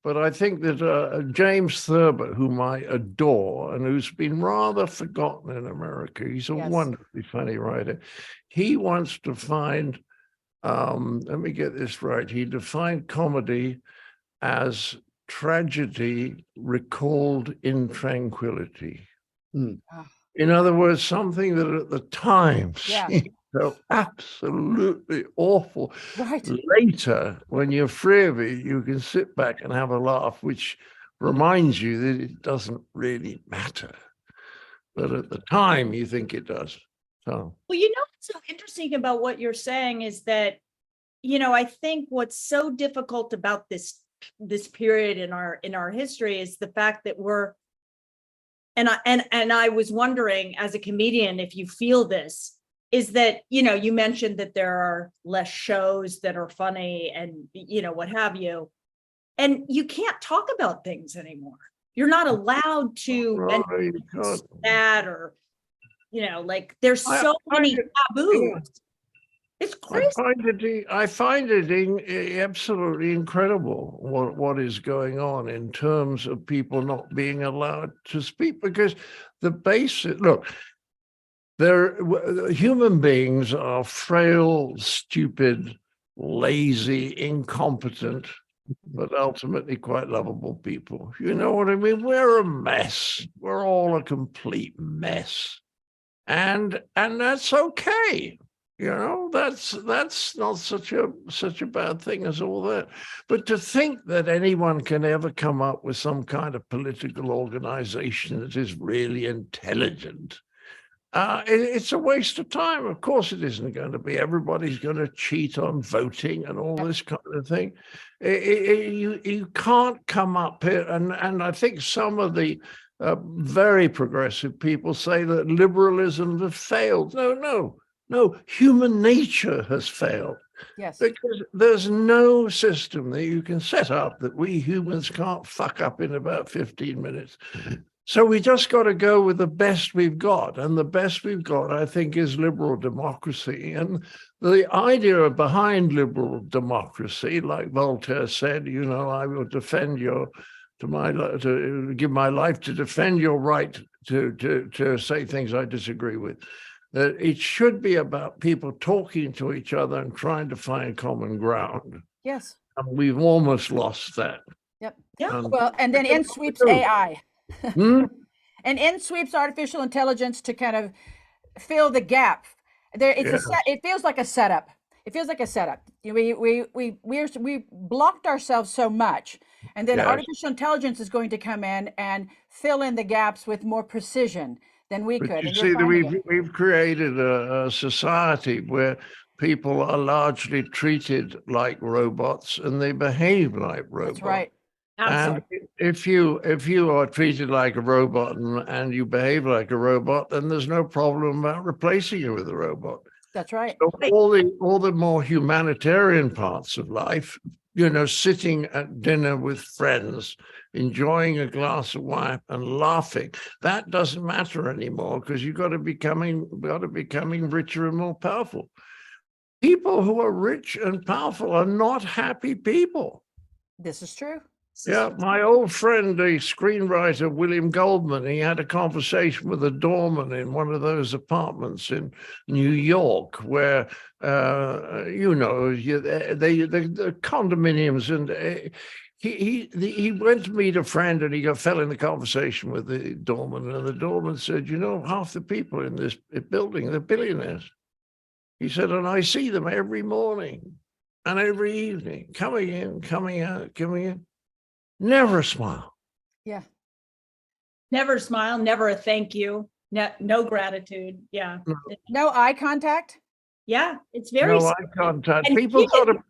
But I think that James Thurber, whom I adore and who's been rather forgotten in America, he's a wonderfully funny writer. He wants to find, let me get this right, he defined comedy as tragedy recalled in tranquility. In other words, something that at the time seemed so absolutely awful. Right. Later, when you're free of it, you can sit back and have a laugh, which reminds you that it doesn't really matter. But at the time, you think it does. So, well, what's so interesting about what you're saying is that, I think what's so difficult about this period in our history is the fact that and I was wondering as a comedian if you feel this, is that you mentioned that there are less shows that are funny and what have you, and you can't talk about things anymore. You're not allowed to mention that, or like there's so many taboos. It's crazy. I find it absolutely incredible what is going on in terms of people not being allowed to speak, because the basic, look, human beings are frail, stupid, lazy, incompetent, but ultimately quite lovable people. You know what I mean? We're a mess. We're all a complete mess. And that's okay. That's not such a bad thing as all that. But to think that anyone can ever come up with some kind of political organization that is really intelligent, it's a waste of time. Of course, it isn't going to be. Everybody's going to cheat on voting and all this kind of thing. You can't come up here, and I think some of the very progressive people say that liberalism has failed. No, human nature has failed. Yes. Because there's no system that you can set up that we humans can't fuck up in about 15 minutes. So we just got to go with the best we've got. And the best we've got, I think, is liberal democracy. And the idea behind liberal democracy, like Voltaire said, I will defend to give my life to defend your right to say things I disagree with. That it should be about people talking to each other and trying to find common ground. Yes. And we've almost lost that. Yep. Yeah. Well, and then in sweeps AI. And in sweeps artificial intelligence to kind of fill the gap. It feels like a setup. It feels like a setup. We blocked ourselves so much, and then artificial intelligence is going to come in and fill in the gaps with more precision than we could. You see, we've created a society where people are largely treated like robots and they behave like robots. That's right. Absolutely. And if you are treated like a robot and you behave like a robot, then there's no problem about replacing you with a robot. That's right. So all the more humanitarian parts of life, sitting at dinner with friends, enjoying a glass of wine and laughing, that doesn't matter anymore, because you've got to becoming richer and more powerful. People who are rich and powerful are not happy people. This is true. Yeah, my old friend, the screenwriter William Goldman, he had a conversation with a doorman in one of those apartments in New York where, the condominiums, and he went to meet a friend and he fell in the conversation with the doorman, and the doorman said, half the people in this building, they're billionaires. He said, and I see them every morning and every evening, coming in, coming out, coming in. Never a smile. Yeah. Never a smile, never a thank you, no gratitude. Yeah. No eye contact. Yeah, it's very no eye contact. People got to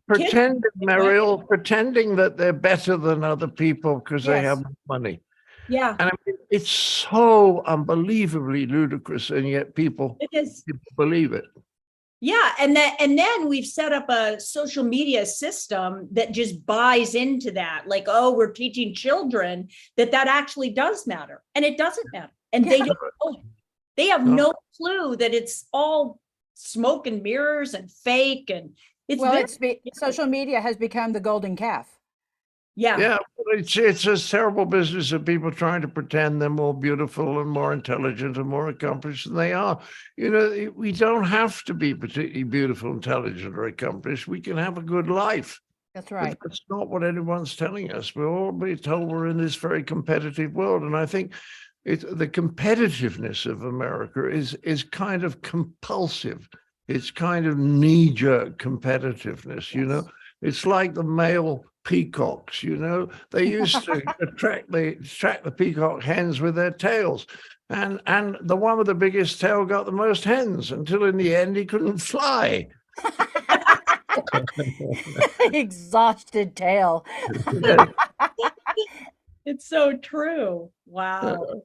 pretend, Mariel, pretending that they're better than other people because they have money. Yeah. And I mean, it's so unbelievably ludicrous, and yet people believe it. Yeah, and then we've set up a social media system that just buys into that, like, oh, we're teaching children that actually does matter, and it doesn't matter, and they don't know. They have no clue that it's all smoke and mirrors and fake, and social media has become the golden calf. Yeah. Yeah, well, it's a terrible business of people trying to pretend they're more beautiful and more intelligent and more accomplished than they are. You know, we don't have to be particularly beautiful, intelligent, or accomplished. We can have a good life. That's But right. that's not what anyone's telling us. We're all being told we're in this very competitive world. And I think the competitiveness of America is kind of compulsive. It's kind of knee-jerk competitiveness, you know. Yes. It's like the male peacocks, you know. They used to attract the peacock hens with their tails. And the one with the biggest tail got the most hens until in the end he couldn't fly. Exhausted tail. It's so true. Wow.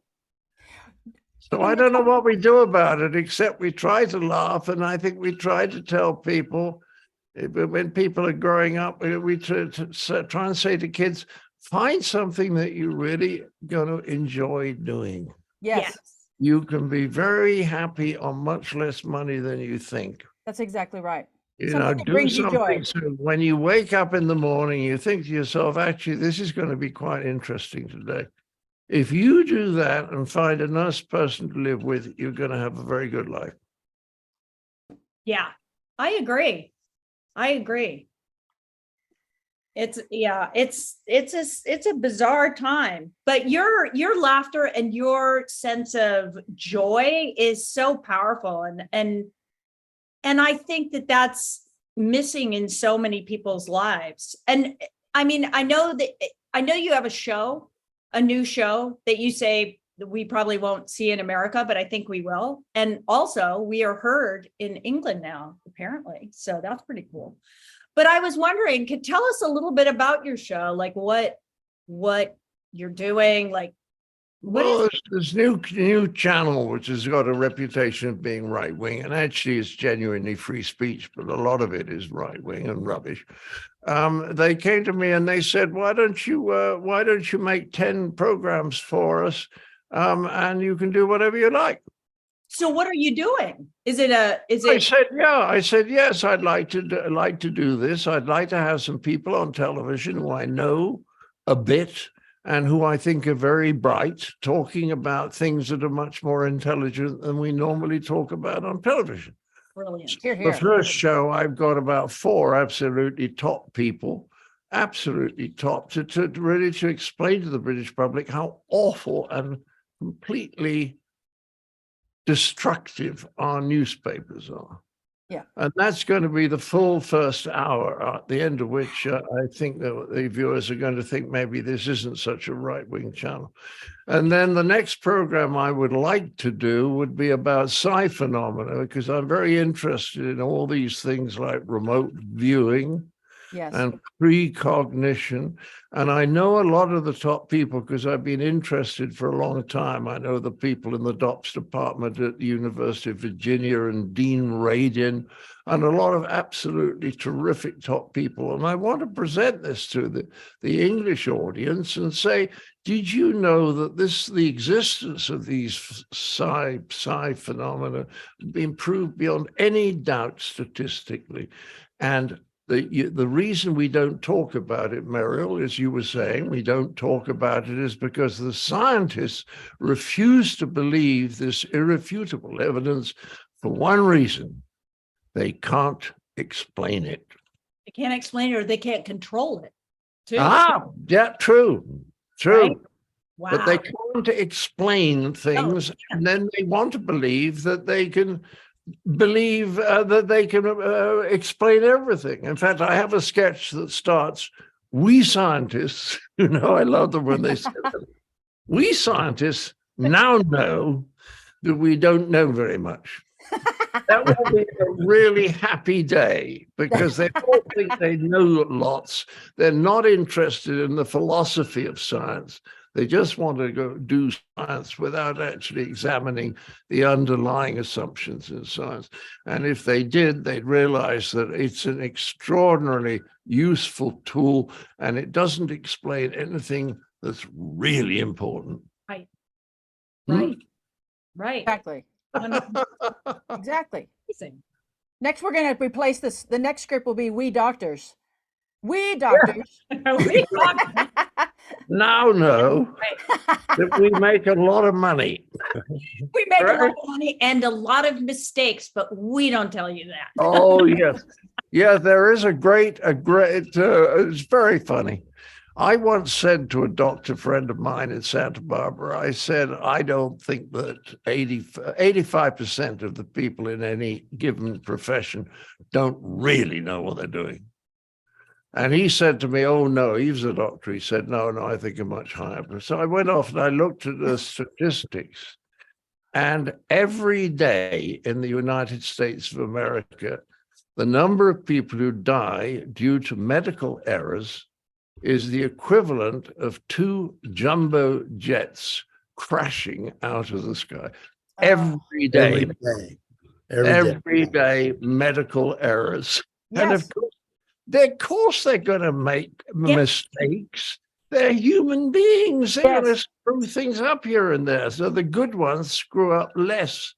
So I don't know what we do about it, except we try to laugh. And I think we try to tell people, when people are growing up, we try and say to kids, find something that you really going to enjoy doing. Yes, You can be very happy on much less money than you think. that's exactly right. You Something know, that do brings you something joy. so when you wake up in the morning, you think to yourself, actually, this is going to be quite interesting today. If you do that and find a nice person to live with, you're going to have a very good life. Yeah, I agree. I agree. It's a bizarre time, but your laughter and your sense of joy is so powerful, and I think that that's missing in so many people's lives. And I mean, I know you have a new show that you say that we probably won't see in America, but I think we will. And also we are heard in England now, apparently. So that's pretty cool. But I was wondering, could tell us a little bit about your show, like what you're doing, like well, this new channel, which has got a reputation of being right wing, and actually it's genuinely free speech, but a lot of it is right wing and rubbish. They came to me and they said, "Why don't you make 10 programs for us, and you can do whatever you like." So what are you doing? I said, yes, I'd like to do this. I'd like to have some people on television who I know a bit and who I think are very bright, talking about things that are much more intelligent than we normally talk about on television. brilliant? Here, The here. first show, I've got about 4 absolutely top people, absolutely top, to really to explain to the British public how awful and completely destructive our newspapers are. Yeah. And that's going to be the full first hour, at the end of which I think that the viewers are going to think maybe this isn't such a right-wing channel. And then the next program I would like to do would be about psi phenomena, because I'm very interested in all these things like remote viewing, Yes. and precognition. And I know a lot of the top people because I've been interested for a long time. I know the people in the DOPS department at the University of Virginia and Dean Radin, and a lot of absolutely terrific top people. And I want to present this to the English audience and say, did you know that the existence of these psi phenomena has been proved beyond any doubt statistically? And the reason we don't talk about it, Mariel, as you were saying, we don't talk about it is because the scientists refuse to believe this irrefutable evidence for one reason: they can't explain it. They can't explain it, or they can't control it. Too. Yeah, true. Right? Wow. But they can't explain things, and then they want to believe that they can explain everything. In fact, I have a sketch that starts, "We scientists," you know, I love them when they say that. "We scientists now know that we don't know very much." That will be a really happy day because they all think they know lots. They're not interested in the philosophy of science. They just want to go do science without actually examining the underlying assumptions in science. And if they did, they'd realize that it's an extraordinarily useful tool and it doesn't explain anything that's really important. Right. Hmm? Right. Right. Exactly. Exactly. Amazing. Next, we're going to replace this. The next script will be "We Doctors." We doctors. We talk- Now know that we make a lot of money. we make a lot Right? of money and a lot of mistakes, but we don't tell you that. Oh, yes. Yeah, there is a great, it's very funny. I once said to a doctor friend of mine in Santa Barbara, I said, I don't think that 85% of the people in any given profession don't really know what they're doing. And he said to me, oh, no, he was a doctor. He said, no, I think a much higher. So I went off and I looked at the statistics. And every day in the United States of America, the number of people who die due to medical errors is the equivalent of 2 jumbo jets crashing out of the sky. Every day. Every day, medical errors. Yes. And of course they're going to make mistakes. They're human beings. They're going to screw things up here and there. So the good ones screw up less.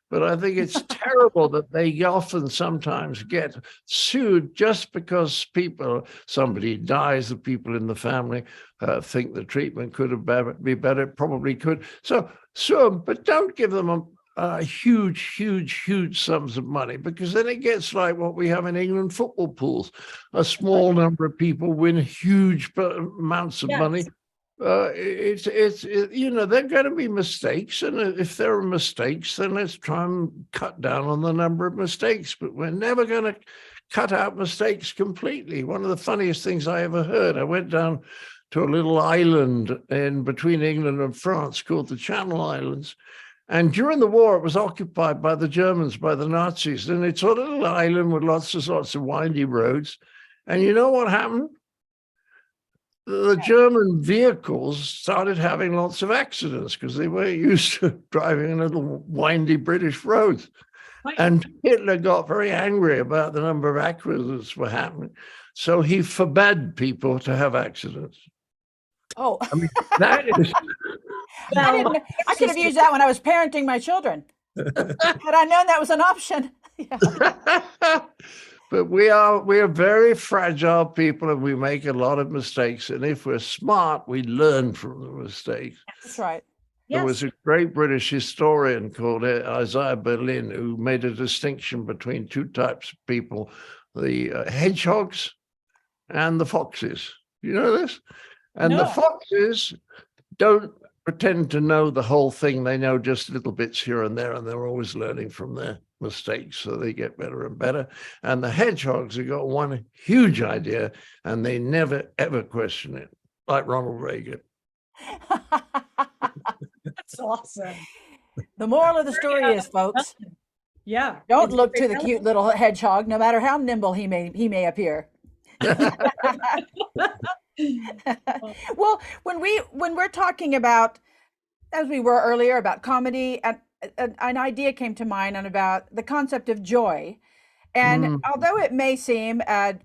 But I think it's terrible that they often sometimes get sued just because somebody dies, the people in the family think the treatment could have be better, probably could. So sue them, but don't give them huge sums of money, because then it gets like what we have in England football pools. A small number of people win huge amounts of money. It's there are going to be mistakes, and if there are mistakes, then let's try and cut down on the number of mistakes. But we're never going to cut out mistakes completely. One of the funniest things I ever heard, I went down to a little island in between England and France called the Channel Islands. And during the war, it was occupied by the Germans, by the Nazis. And it's a little island with lots of windy roads. And you know what happened? The German vehicles started having lots of accidents because they weren't used to driving in little windy British roads. Right. And Hitler got very angry about the number of accidents were happening. So he forbade people to have accidents. Oh, I mean, that is... I could have used that when I was parenting my children. Had I known that was an option. But we are very fragile people, and we make a lot of mistakes. And if we're smart, we learn from the mistakes. That's right. There was a great British historian called Isaiah Berlin who made a distinction between 2 types of people, the hedgehogs and the foxes. You know this? And the foxes don't pretend to know the whole thing. They know just little bits here and there, and they're always learning from their mistakes, so they get better and better. And the hedgehogs have got one huge idea, and they never, ever question it, like Ronald Reagan. That's awesome. The moral of the story is, folks, don't look to the cute little hedgehog, no matter how nimble he may appear. Well, when we're talking about, as we were earlier, about comedy, an idea came to mind on about the concept of joy. And although it may seem a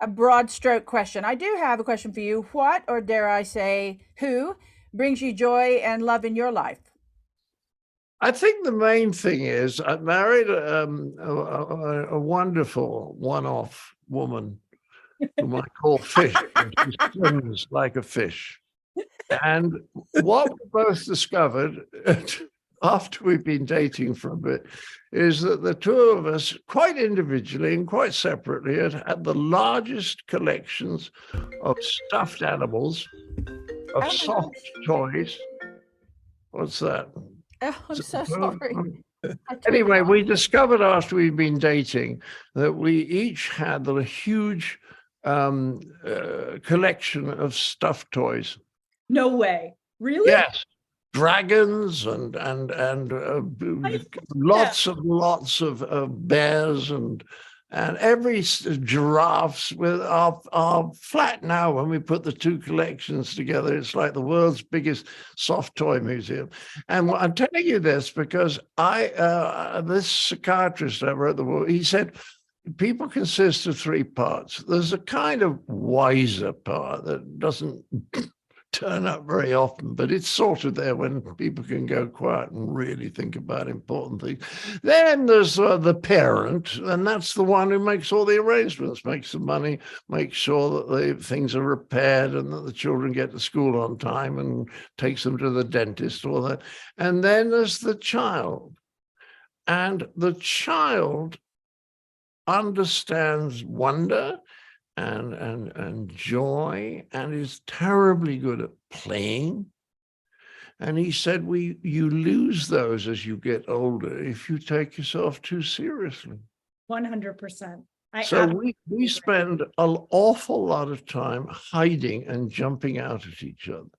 broad stroke question, I do have a question for you. What, or dare I say, who brings you joy and love in your life? I think the main thing is I married a wonderful one-off woman whom I call Fish. She swims like a fish. And what we both discovered after we've been dating for a bit is that the 2 of us, quite individually and quite separately, had the largest collections of stuffed animals, of soft toys. What's that? Oh, I'm so sorry. Anyway, we discovered after we'd been dating that we each had a huge collection of stuffed toys. No way. Really? Yes. Dragons and lots of bears and every giraffes are flat now. When we put the 2 collections together, it's like the world's biggest soft toy museum. And I'm telling you this because this psychiatrist I wrote the book, he said, people consist of 3 parts. There's a kind of wiser part that doesn't turn up very often, but it's sort of there when people can go quiet and really think about important things. Then there's the parent, and that's the one who makes all the arrangements, makes the money, makes sure that the things are repaired and that the children get to school on time and takes them to the dentist, all that. And then there's the child. And the child understands wonder and joy and is terribly good at playing. And he said, you lose those as you get older if you take yourself too seriously. 100%. So we spend an awful lot of time hiding and jumping out at each other.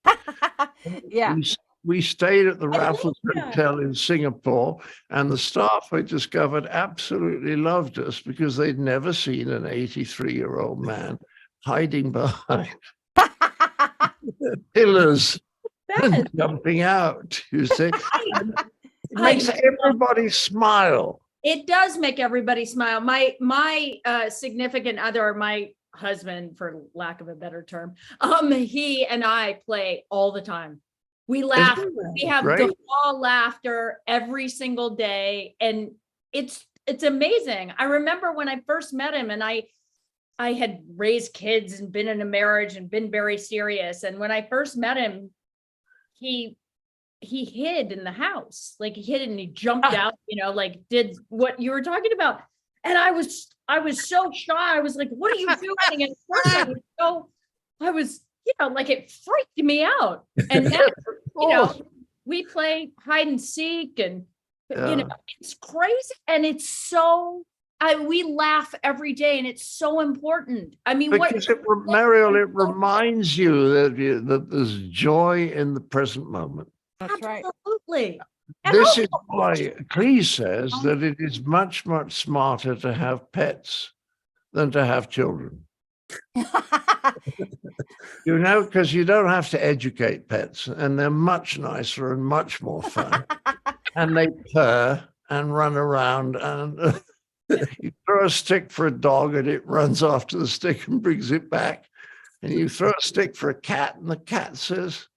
Yeah. We stayed at the Raffles that. Hotel in Singapore, and the staff I discovered absolutely loved us because they'd never seen an 83-year-old man hiding behind pillars and jumping out. You see, it makes everybody smile. It does make everybody smile. My significant other, my husband, for lack of a better term, he and I play all the time. We laugh. We have guffaw laughter every single day, and it's amazing. I remember when I first met him, and I had raised kids and been in a marriage and been very serious. And when I first met him, he hid in the house, like he hid and he jumped out, like did what you were talking about. And I was so shy. I was like, "What are you doing?" And first I was, like it freaked me out. And now, we play hide and seek, and it's crazy, and it's so. We laugh every day, and it's so important. I mean, because Mariel, it reminds you that there's joy in the present moment. That's right. Absolutely. This is why Cleese says that it is much, much smarter to have pets than to have children. Because you don't have to educate pets, and they're much nicer and much more fun. And they purr and run around, and you throw a stick for a dog and it runs after the stick and brings it back. And you throw a stick for a cat and the cat says,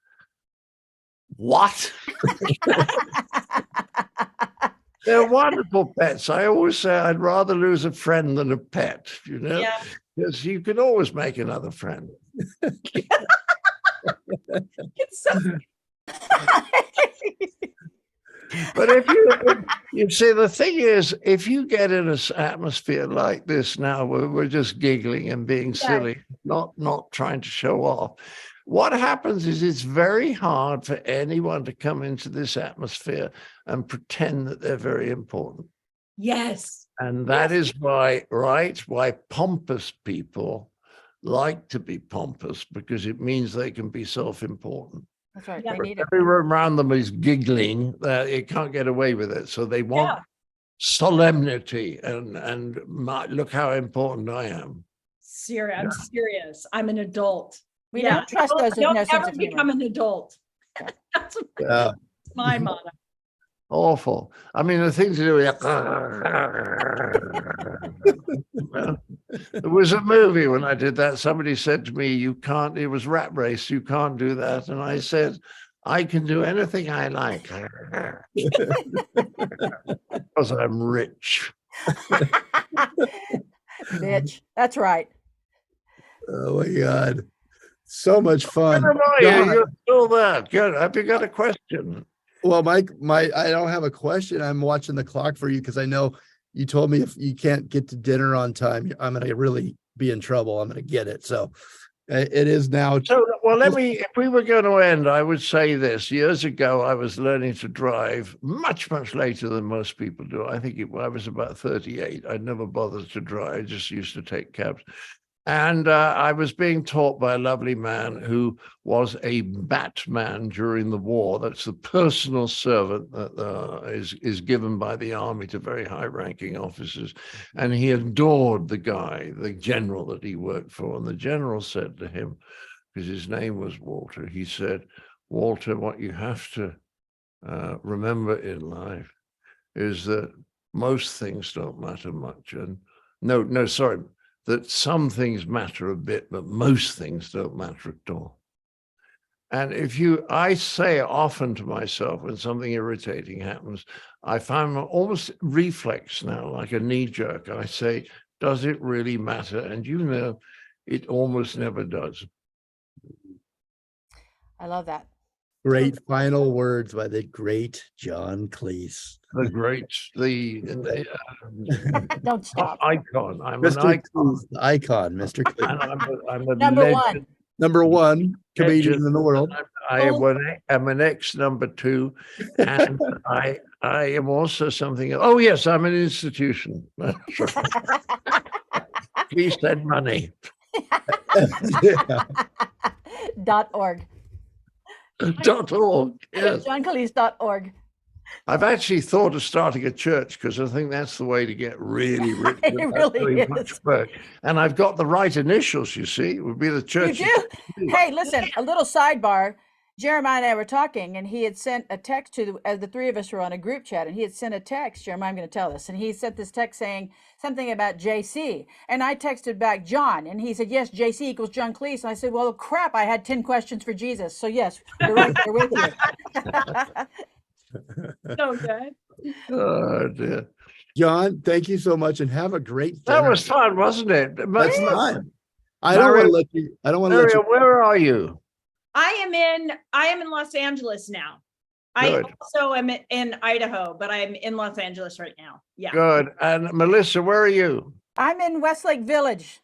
"What?" They're wonderful pets. I always say I'd rather lose a friend than a pet, because you can always make another friend. It's so But if you see, the thing is, if you get in an atmosphere like this now, where we're just giggling and being silly, not trying to show off, what happens is it's very hard for anyone to come into this atmosphere and pretend that they're very important. Yes. And that is why pompous people like to be pompous, because it means they can be self-important. That's right. Yeah. They need it. Everyone around them is giggling. You can't get away with it. So they want solemnity and look how important I am. Serious. I'm serious. I'm an adult. We don't trust those who have no sense ever of humor. become an adult. That's my motto. Awful. I mean, the thing to do with there was a movie when I did that. Somebody said to me, "You can't," it was Rat Race, "You can't do that." And I said, "I can do anything I like." Because I'm rich. Bitch. That's right. Oh my God. So much fun. You're still there. Good. Have you got a question? Well, Mike, I don't have a question. I'm watching the clock for you because I know you told me if you can't get to dinner on time, I'm going to really be in trouble. I'm going to get it. So it is now. So, well, if we were going to end, I would say this. Years ago, I was learning to drive much, much later than most people do. I think I was about 38. I'd never bothered to drive. I just used to take cabs. And I was being taught by a lovely man who was a batman during the war. That's the personal servant that is given by the army to very high-ranking officers. And he adored the guy, the general that he worked for. And the general said to him, because his name was Walter, he said, "Walter, what you have to remember in life is that most things don't matter much. And that some things matter a bit, but most things don't matter at all." And I say often to myself when something irritating happens, I find almost reflex now, like a knee jerk. I say, does it really matter? And it almost never does. I love that. Great final words by the great John Cleese. The great, Don't stop. icon. I'm an Mr. icon. Cleese, the icon, Mr. And Cleese. I'm a Number legend. one. Number one comedian in the world. I am an ex number two, and I am also something. Oh yes, I'm an institution. Please send money. Yeah. .org. .org. Yes. JohnCleese.org. I've actually thought of starting a church because I think that's the way to get really rich. It without really doing much is. work. And I've got the right initials, you see. It would be the church. You do? Hey, listen, a little sidebar. Jeremiah and I were talking, and he had sent a text as the three of us were on a group chat, and he had sent a text. Jeremiah, I'm going to tell this. And he sent this text saying something about JC. And I texted back John, and he said, yes, JC equals John Cleese. And I said, well, crap, I had 10 questions for Jesus. So, yes, you're right there with you. So good. Oh, dear. John, thank you so much and have a great That dinner. was fun, wasn't it? That's fine. I don't want to let you, Mariel, where are you? I am in Los Angeles now. Good. I also am in Idaho, but I'm in Los Angeles right now. Yeah. Good. And Melissa, where are you? I'm in Westlake Village,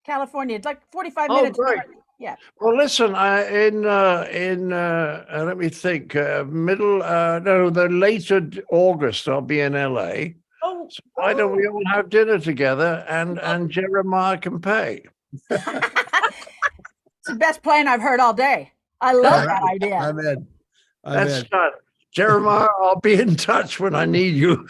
California. It's like 45 Oh, minutes. great. north. Yeah. Well, listen, let me think, the later August, I'll be in LA. Oh, So why don't we all have dinner together and Jeremiah can pay? It's the best plan I've heard all day. I love that idea. I'm in. That's done. Jeremiah, I'll be in touch when I need you.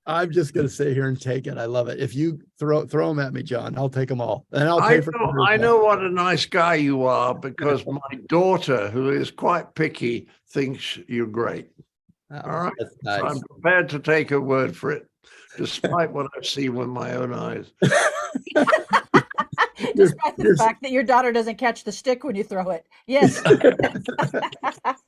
I'm just going to sit here and take it. I love it. If you throw them at me, John, I'll take them all. And I'll pay for them. I know what a nice guy you are because my daughter, who is quite picky, thinks you're great. Oh, All right. that's So nice. I'm prepared to take her word for it, despite what I've seen with my own eyes. Despite the fact that your daughter doesn't catch the stick when you throw it. Yes.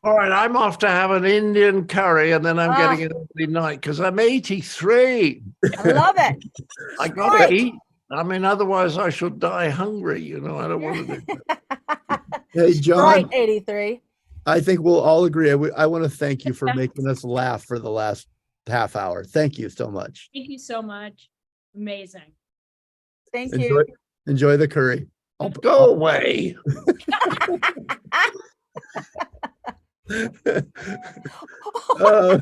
All right, I'm off to have an Indian curry, and then I'm getting an early night because I'm 83. I love it. I got to eat. I mean, otherwise I shall die hungry. I don't want to do that. Hey, John. Right, 83. I think we'll all agree. I want to thank you for making us laugh for the last half hour. Thank you so much. thank you so much. Amazing. Thank you. Enjoy the curry. Go away. Uh,